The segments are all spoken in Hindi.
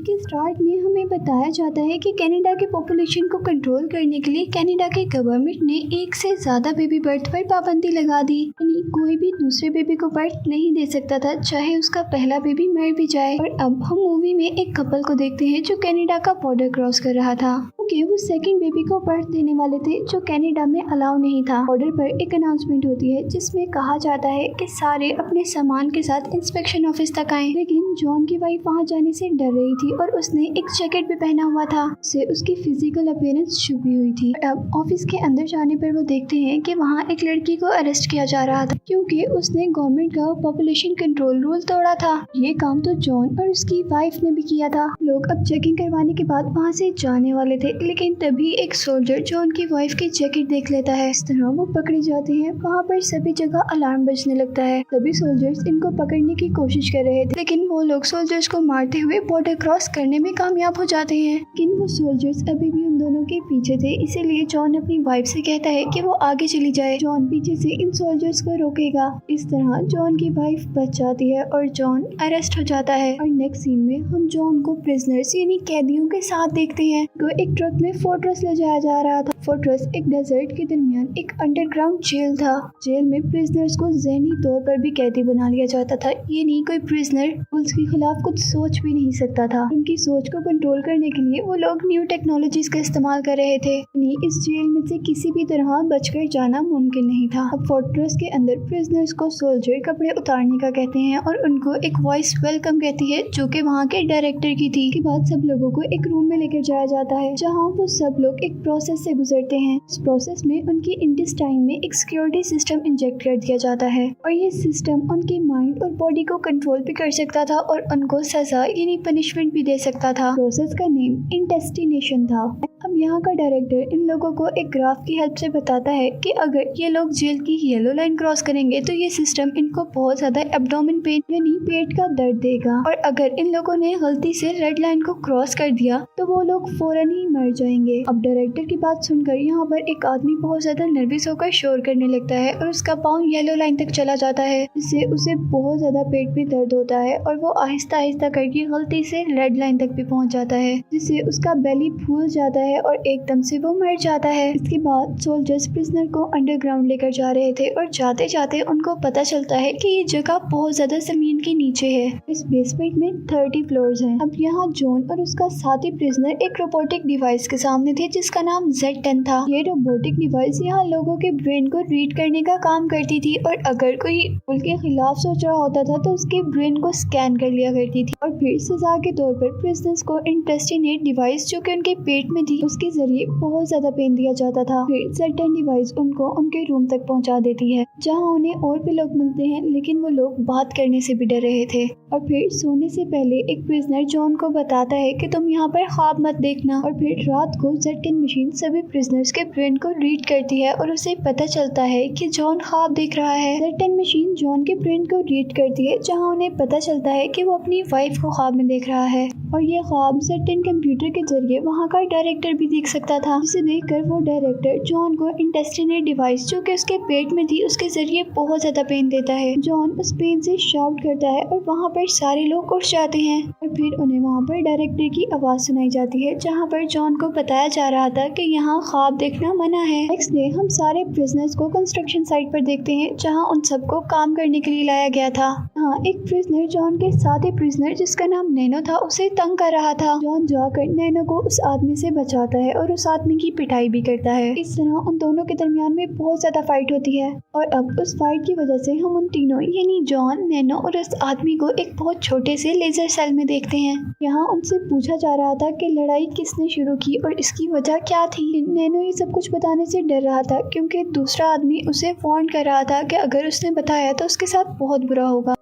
के स्टार्ट में हमें बताया जाता है कि कनाडा की पॉपुलेशन को कंट्रोल करने के लिए कनाडा के गवर्नमेंट ने एक से ज्यादा बेबी बर्थ पर पाबंदी लगा दी। यानी कोई भी दूसरे बेबी को बर्थ नहीं दे सकता था, चाहे उसका पहला बेबी मर भी जाए। और अब हम मूवी में एक कपल को देखते हैं जो कनाडा का बॉर्डर क्रॉस कर रहा था, क्योंकि वो सेकंड बेबी को बर्थ देने वाले थे जो कनाडा में अलाउ नहीं था। बॉर्डर पर एक अनाउंसमेंट होती है जिसमें कहा जाता है कि सारे अपने सामान के साथ इंस्पेक्शन ऑफिस तक आए। लेकिन जॉन की वाइफ वहाँ जाने से डर रही थी और उसने एक जैकेट भी पहना हुआ था, उससे उसकी फिजिकल अपीयरेंस छुपी हुई थी। अब ऑफिस के अंदर जाने पर वो देखते हैं कि वहाँ एक लड़की को अरेस्ट किया जा रहा था क्योंकि उसने गवर्नमेंट का पॉपुलेशन कंट्रोल रूल तोड़ा था। ये काम तो जॉन और उसकी वाइफ ने भी किया था। लोग अब चेकिंग करवाने के बाद वहाँ से जाने वाले थे, लेकिन तभी एक सोल्जर जॉन की वाइफ की जैकेट देख लेता है। इस तरह वो पकड़े जाते हैं। वहाँ पर सभी जगह अलार्म बजने लगता है। सभी सोल्जर्स इनको पकड़ने की कोशिश कर रहे थे, लेकिन वो लोग सोल्जर्स को मारते हुए बॉर्डर क्रॉस करने में कामयाब हो जाते हैं। लेकिन वो सोल्जर्स अभी भी उन दोनों के पीछे थे, इसीलिए जॉन अपनी वाइफ से कहता है कि वो आगे चली जाए। जॉन पीछे से इन सोल्जर्स को रोकेगा। इस तरह जॉन की वाइफ बच जाती है और जॉन अरेस्ट हो जाता है। और नेक्स्ट सीन में हम जॉन को प्रिजनर्स यानी कैदियों के साथ देखते हैं। तो एक ट्रक में फोर्ट्रेस ले जाया जा रहा था। फोर्ट्रेस एक डेजर्ट के दरमियान एक अंडरग्राउंड जेल था। जेल में प्रिजनर्स को ज़हनी तौर पर भी कैदी बना लिया जाता था। ये नहीं कोई प्रिजनर पुलिस के खिलाफ कुछ सोच भी नहीं सकता था। उनकी सोच को कंट्रोल करने के लिए वो लोग न्यू टेक्नोलॉजीज का इस्तेमाल कर रहे थे। इस जेल में से किसी भी तरह बचकर जाना मुमकिन नहीं था। अब फोर्ट्रेस के अंदर प्रिजनर्स को सोल्जर कपड़े उतारने का कहते हैं और उनको एक वॉइस वेलकम कहती है जो कि वहाँ के डायरेक्टर की थी। के बाद सब लोगों को एक रूम में लेकर जाया जाता है जहाँ वो सब लोग एक प्रोसेस से गुजरते हैं। इस प्रोसेस में उनकी इंटेस्टाइन में एक सिक्योरिटी सिस्टम इंजेक्ट कर दिया जाता है और ये सिस्टम उनके माइंड और बॉडी को कंट्रोल भी कर सकता था और उनको सजा यानी पनिशमेंट भी दे सकता था। प्रोसेस का नेम इंटेस्टिनेशन था। अब यहाँ का डायरेक्टर इन लोगों को एक ग्राफ की हेल्प से बताता है कि अगर ये लोग जेल की येलो लाइन क्रॉस करेंगे तो ये सिस्टम इनको बहुत ज्यादा एब्डोमेन पेन यानी पेट का दर्द देगा, और अगर इन लोगों ने गलती से रेड लाइन को क्रॉस कर दिया तो वो लोग फौरन ही मर जाएंगे। अब डायरेक्टर की बात सुनकर यहाँ पर एक आदमी बहुत ज्यादा नर्वस होकर शोर करने लगता है और उसका पाँव येलो लाइन तक चला जाता है, जिससे उसे बहुत ज्यादा पेट में दर्द होता है और वो आहिस्ता आहिस्ता करके गलती से रेड लाइन तक भी पहुँच जाता है, जिससे उसका बेली फूल जाता है और एकदम से वो मर जाता है। इसके बाद सोल्जर्स प्रिजनर को अंडरग्राउंड लेकर जा रहे थे और जाते जाते उनको पता चलता है कि ये जगह बहुत ज्यादा जमीन के नीचे है। इस बेसमेंट में 30 फ्लोर्स हैं। अब यहाँ जॉन और उसका साथी प्रिजनर एक रोबोटिक डिवाइस के सामने थे जिसका नाम Z10 था। ये रोबोटिक डिवाइस यहाँ लोगों के ब्रेन को रीड करने का काम करती थी और अगर कोई उनके खिलाफ सोच रहा होता था तो उसके ब्रेन को स्कैन कर लिया करती थी और फिर सजा के तौर पर प्रिजनर्स को इंटेस्टिनेट डिवाइस जो कि उनके पेट में थी उसके जरिए बहुत ज्यादा पेन दिया जाता था। फिर Z10 डिवाइस उनको उनके रूम तक पहुँचा देती है जहाँ उन्हें और भी लोग मिलते हैं, लेकिन वो लोग बात करने से भी डर रहे थे। और फिर सोने से पहले एक प्रिजनर जॉन को बताता है कि तुम यहाँ पर ख्वाब मत देखना, और फिर रात को Z10 मशीन सभी प्रिजनर्स के ब्रेन को रीड करती है और उसे पता चलता है कि जॉन ख्वाब देख रहा है। Z10 मशीन जॉन के ब्रेन को रीड करती है जहाँ उन्हें पता चलता है कि वो अपनी वाइफ को ख्वाब में देख रहा है, और ये ख्वाब Z10 कंप्यूटर के जरिए वहाँ का डायरेक्टर भी देख सकता था, जिसे देखकर वो डायरेक्टर जॉन को इंटेस्टिनेट डिवाइस जो कि उसके पेट में थी उसके जरिए बहुत ज्यादा पेन देता है। जॉन उस पेन से शाउट करता है और वहाँ पर सारे लोग उठ जाते हैं और फिर उन्हें वहाँ पर डायरेक्टर की आवाज सुनाई जाती है जहाँ पर जॉन को बताया जा रहा था कि यहाँ ख्वाब देखना मना है। नेक्स्ट डे हम सारे प्रिजनर्स को कंस्ट्रक्शन साइट पर देखते हैं जहाँ उन सबको काम करने के लिए लाया गया था। हाँ, एक प्रिजनर जॉन के साथ ही प्रिजनर जिसका नाम नैनो था उसे तंग कर रहा था। जॉन जाकर नैनो को उस आदमी से बचाता है और उस आदमी की पिटाई भी करता है। इस तरह उन दोनों के दरमियान में बहुत ज्यादा फाइट होती है और अब उस फाइट की वजह से हम उन तीनों यानी जॉन, नैनो और उस आदमी को एक बहुत छोटे से लेजर सेल में देखते हैं। यहाँ उनसे पूछा जा रहा था कि लड़ाई किसने शुरू की और इसकी वजह क्या थी। नैनो ये सब कुछ बताने से डर रहा था क्योंकि दूसरा आदमी उसे वार्न कर रहा था कि अगर उसने बताया तो उसके साथ बहुत बुरा होगा।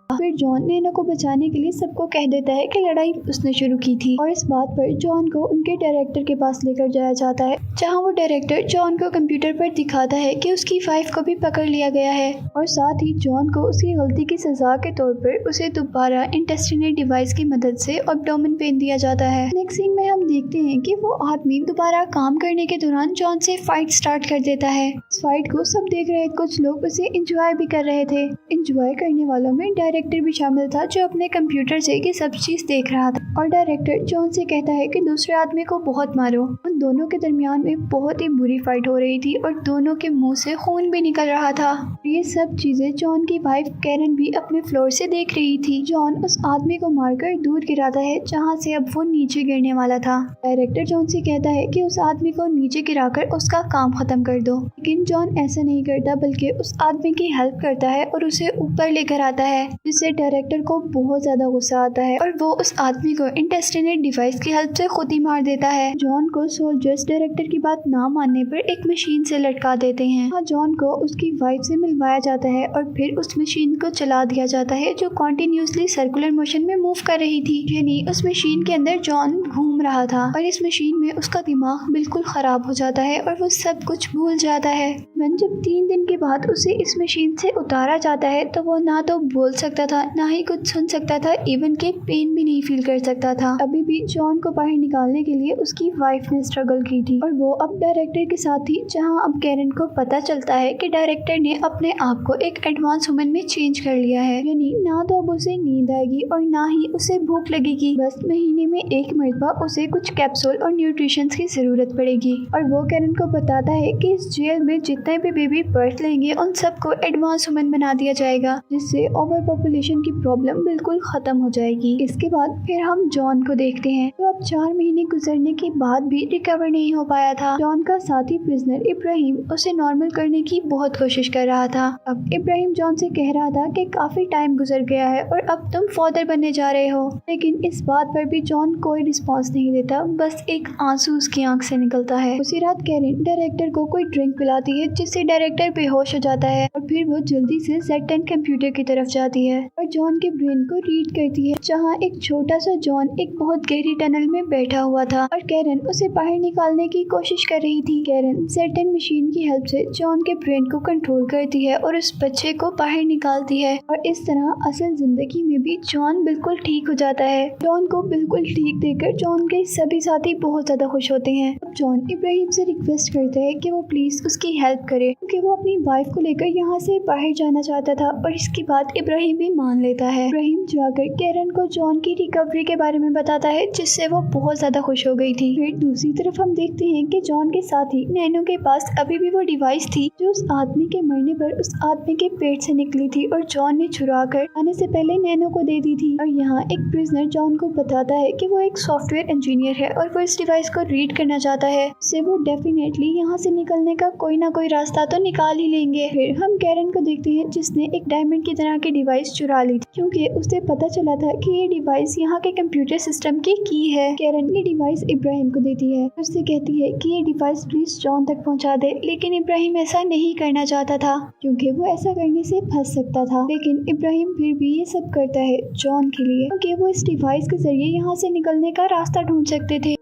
फिर जॉन नैनो को बचाने के लिए सबको कह देता है कि लड़ाई उसने शुरू की थी, और इस बात पर जॉन को उनके डायरेक्टर के पास लेकर जाया जाता है जहां वो डायरेक्टर जॉन को कंप्यूटर पर दिखाता है कि उसकी वाइफ को भी पकड़ लिया गया है, और साथ ही जॉन को उसकी गलती की सजा के तौर पर उसे दोबारा इंटेस्टिनेट डिवाइस की मदद से एब्डोमेन पेन दिया जाता है। नेक्स्ट सीन में हम देखते हैं कि वो आदमी दोबारा काम करने के दौरान जॉन से फाइट स्टार्ट कर देता है। इस फाइट को सब देख रहे कुछ लोग उसे एंजॉय भी कर रहे थे। एंजॉय करने वालों में डायरेक्टर डायरेक्टर भी शामिल था जो अपने कंप्यूटर से ये सब चीज देख रहा था। और डायरेक्टर जॉन से कहता है कि दूसरे आदमी को बहुत मारो। उन दोनों के दरमियान में बहुत ही बुरी फाइट हो रही थी और दोनों के मुंह से खून भी निकल रहा था। ये सब चीजें जॉन की वाइफ कैरन भी अपने फ्लोर से देख रही थी। जॉन उस आदमी को मारकर दूर गिराता है जहाँ से अब वो नीचे गिरने वाला था। डायरेक्टर जॉन से कहता है कि उस आदमी को नीचे गिराकर उसका काम खत्म कर दो, लेकिन जॉन ऐसा नहीं करता बल्कि उस आदमी की हेल्प करता है और उसे ऊपर लेकर आता है, जिससे डायरेक्टर को बहुत ज्यादा गुस्सा आता है और वो उस आदमी को इंटेस्टिनेट डिवाइस की हेल्प से खुद ही मार देता है। जॉन को सोल्जर्स डायरेक्टर की बात ना मानने पर एक मशीन से लटका देते हैं। जॉन को उसकी वाइफ से मिलवाया जाता है और फिर उस मशीन को चला दिया जाता है जो कॉन्टिन्यूसली सर्कुलर मोशन में मूव कर रही थी। यानी उस मशीन के अंदर जॉन घूम रहा था और इस मशीन में उसका दिमाग बिल्कुल खराब हो जाता है और वो सब कुछ भूल जाता है। जब 3 दिन के बाद उसे इस मशीन से उतारा जाता है तो वो ना तो बोल सकता था, ना ही कुछ सुन सकता था, इवन के पेन भी नहीं फील कर सकता था। अभी भी जॉन को बाहर निकालने के लिए उसकी वाइफ ने स्ट्रगल की थी और वो अब डायरेक्टर के साथ थी, जहां अब कैरन को पता चलता है कि डायरेक्टर ने अपने आप को एक एडवांस ह्यूमन में चेंज कर लिया है। यानी ना तो अब उसे नींद आएगी और ना ही उसे भूख लगेगी, बस महीने में एक मरतबा उसे कुछ कैप्सूल और न्यूट्रिशन की जरूरत पड़ेगी। और वो कैरन को बताता है कि इस जेल में जितने भी बेबी बर्थ लेंगे उन सबको एडवांस ह्यूमन बना दिया जाएगा, जिससे ओवर पॉपुलेशन की प्रॉब्लम बिल्कुल खत्म हो जाएगी। इसके बाद फिर हम जॉन को देखते हैं, तो अब 4 महीने गुजरने के बाद भी रिकवर नहीं हो पाया था। जॉन का साथी प्रिजनर इब्राहिम उसे नॉर्मल करने की बहुत कोशिश कर रहा था। अब इब्राहिम जॉन से कह रहा था कि काफी टाइम गुजर गया है और अब तुम फादर बनने जा रहे हो, लेकिन इस बात पर भी जॉन कोई रिस्पॉन्स नहीं देता, बस एक आंसू उसकी आंख से निकलता है। उसी रात कैरन डायरेक्टर को कोई ड्रिंक पिलाती है जिससे डायरेक्टर बेहोश हो जाता है और फिर वो जल्दी से Z10 कंप्यूटर की तरफ जाती है और जॉन के ब्रेन को रीड करती है, जहाँ एक छोटा सा जॉन एक बहुत गहरी टनल में बैठा हुआ था और कैरन उसे बाहर निकालने की कोशिश कर रही थी। कैरन Z10 मशीन की हेल्प से जॉन के ब्रेन को कंट्रोल करती है और उस बच्चे को बाहर निकालती है और इस तरह असल जिंदगी में भी जॉन बिल्कुल ठीक हो जाता है। जॉन को बिल्कुल ठीक देखकर जॉन के सभी साथी बहुत ज्यादा खुश होते हैं। अब जॉन इब्राहिम से रिक्वेस्ट करता है कि वो प्लीज उसकी हेल्प करे, क्योंकि वो अपनी वाइफ को लेकर यहाँ से बाहर जाना चाहता था और इसकी बात इब्राहिम भी मान लेता है। इब्राहिम जाकर कैरन को जॉन की रिकवरी के बारे में बताता है, जिससे वो बहुत ज्यादा खुश हो गई थी। फिर दूसरी तरफ हम देखते हैं कि जॉन के साथी नैनो के पास अभी भी वो डिवाइस थी जो उस आदमी के मरने पर उस आदमी के पेट से निकली थी और जॉन ने चुरा कर आने से पहले नैनो को दे दी थी। और यहाँ एक प्रिजनर जॉन को बताता है कि वो एक सॉफ्टवेयर इंजीनियर है और वो इस डिवाइस को रीड करना चाहता है, इससे वो डेफिनेटली यहाँ से निकलने का कोई ना कोई रास्ता तो निकाल ही लेंगे। फिर हम कैरन को देखते हैं जिसने एक डायमंड की तरह की डिवाइस चुरा ली थी, क्योंकि उसे पता चला था कि ये डिवाइस यहाँ के कंप्यूटर सिस्टम की है। कैरन ये डिवाइस इब्राहिम को देती है, उससे कहती है कि ये डिवाइस प्लीज जॉन तक पहुँचा दे, लेकिन इब्राहिम ऐसा नहीं करना चाहता था क्योंकि वो ऐसा करने से फंस सकता था। लेकिन इब्राहिम फिर भी ये सब करता है जॉन के लिए, क्योंकि वो इस डिवाइस के जरिए यहाँ से निकलने का रास्ता ढूंढ सकते थे।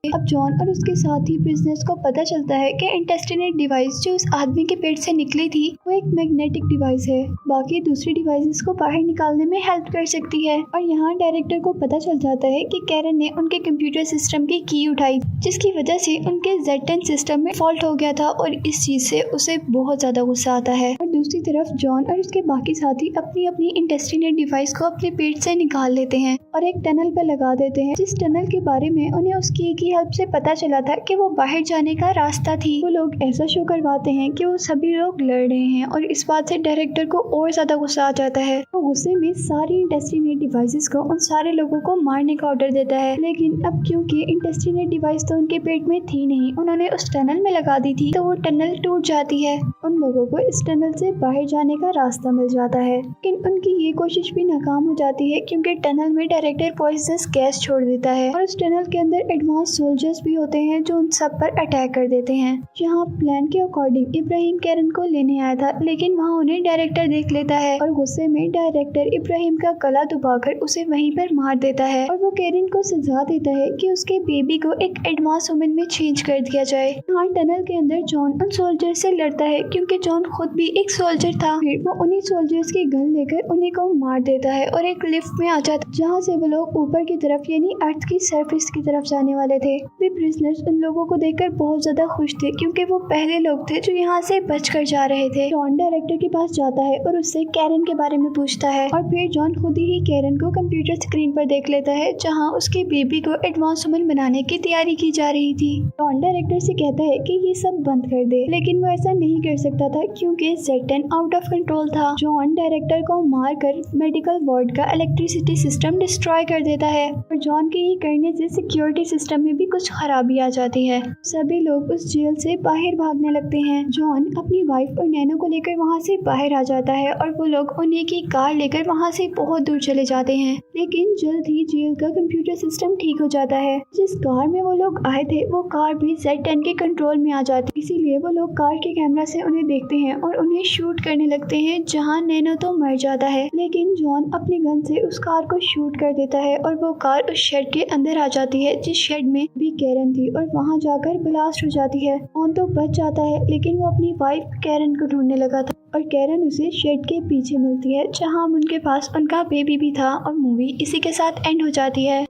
अब जॉन और उसके साथी बिजनेस को पता चलता है कि इंटेस्टिनेट डिवाइस जो उस आदमी के पेट से निकली थी वो एक मैग्नेटिक डिवाइस है, बाकी दूसरी डिवाइसेस को बाहर निकालने में हेल्प कर सकती है। और यहाँ डायरेक्टर को पता चल जाता है कि कैरन ने उनके कंप्यूटर सिस्टम की उठाई, जिसकी वजह से उनके Z10 सिस्टम में फॉल्ट हो गया था और इस चीज से उसे बहुत ज्यादा गुस्सा आता है। और दूसरी तरफ जॉन और उसके बाकी साथी अपनी अपनी इंटेस्टिनेट डिवाइस को अपने पेट से निकाल लेते हैं और एक टनल पर लगा देते हैं, जिस टनल के बारे में उन्हें उसकी हेल्प से पता चला था कि वो बाहर जाने का रास्ता थी। वो लोग ऐसा शो करवाते हैं कि वो सभी लोग लड़ रहे हैं और इस बात से डायरेक्टर को और ज्यादा गुस्सा आ जाता है। वो गुस्से में सारी इंटेस्टिनेट डिवाइसेस को उन सारे लोगों को मारने का ऑर्डर देता है, लेकिन अब क्योंकि इंटेस्टिनेट डिवाइस तो उनके पेट में थी नहीं, उन्होंने उस टनल में लगा दी थी, तो वो टनल टूट जाती है। उन लोगों को इस टनल से बाहर जाने का रास्ता मिल जाता है, लेकिन उनकी ये कोशिश भी नाकाम हो जाती है क्योंकि टनल में डायरेक्टर पॉइजनस गैस छोड़ देता है और उस टनल के अंदर एडवांस सोल्जर्स भी होते हैं जो उन सब पर अटैक कर देते हैं। यहाँ प्लान के अकॉर्डिंग इब्राहिम कैरन को लेने आया था, लेकिन वहाँ उन्हें डायरेक्टर देख लेता है और गुस्से में डायरेक्टर इब्राहिम का गला दबाकर उसे वहीं पर मार देता है और वो कैरन को सजा देता है कि उसके बेबी को एक एडवांस वुमेन में चेंज कर दिया जाए। यहाँ टनल के अंदर जॉन उन सोल्जर से लड़ता है क्योंकि जॉन खुद भी एक सोल्जर था। फिर वो उन्हीं सोल्जर्स की गन लेकर उन्हीं को मार देता है और एक लिफ्ट में आ जाता है जहाँ से वो लोग ऊपर की तरफ यानी अर्थ की सरफेस की तरफ जाने वाले थे। वे प्रिजनर्स उन लोगों को देखकर बहुत ज्यादा खुश थे क्योंकि वो पहले लोग थे जो यहाँ से बचकर जा रहे थे। जॉन डायरेक्टर के पास जाता है और उससे कैरन के बारे में पूछता है और फिर जॉन खुद ही कैरन को कंप्यूटर स्क्रीन पर देख लेता है जहाँ उसके बेबी को एडवांस वुमन बनाने की तैयारी की जा रही थी। जॉन डायरेक्टर से कहता है कि ये सब बंद कर दे, लेकिन वो ऐसा नहीं कर सकता था क्योंकि Z10 आउट ऑफ कंट्रोल था। जॉन डायरेक्टर को मारकर मेडिकल वार्ड का इलेक्ट्रिसिटी सिस्टम डिस्ट्रॉय कर देता है और जॉन के ये करने से सिक्योरिटी सिस्टम में भी कुछ खराबी आ जाती है। सभी लोग उस जेल से बाहर भागने लगते हैं। जॉन अपनी वाइफ और नैनो को लेकर वहाँ से बाहर आ जाता है और वो लोग उन्हीं की कार लेकर वहाँ से बहुत दूर चले जाते हैं। लेकिन जल्द ही जेल का कंप्यूटर सिस्टम ठीक हो जाता है। जिस कार में वो लोग आए थे वो कार भी Z10 के कंट्रोल में आ जाती है, इसीलिए वो लोग कार के कैमरा से उन्हें देखते हैं और उन्हें शूट करने लगते हैं जहाँ नैनो तो मर जाता है। लेकिन जॉन अपनी गन से उस कार को शूट कर देता है और वो कार उस शेड के अंदर आ जाती है जिस शेड में भी कैरन थी और वहाँ जाकर ब्लास्ट हो जाती है। जॉन तो बच जाता है लेकिन वो अपनी वाइफ कैरन को ढूंढने लगा था और कैरन उसे शेड के पीछे मिलती है जहाँ उनके पास उनका बेबी भी था और मूवी इसी के साथ एंड हो जाती है।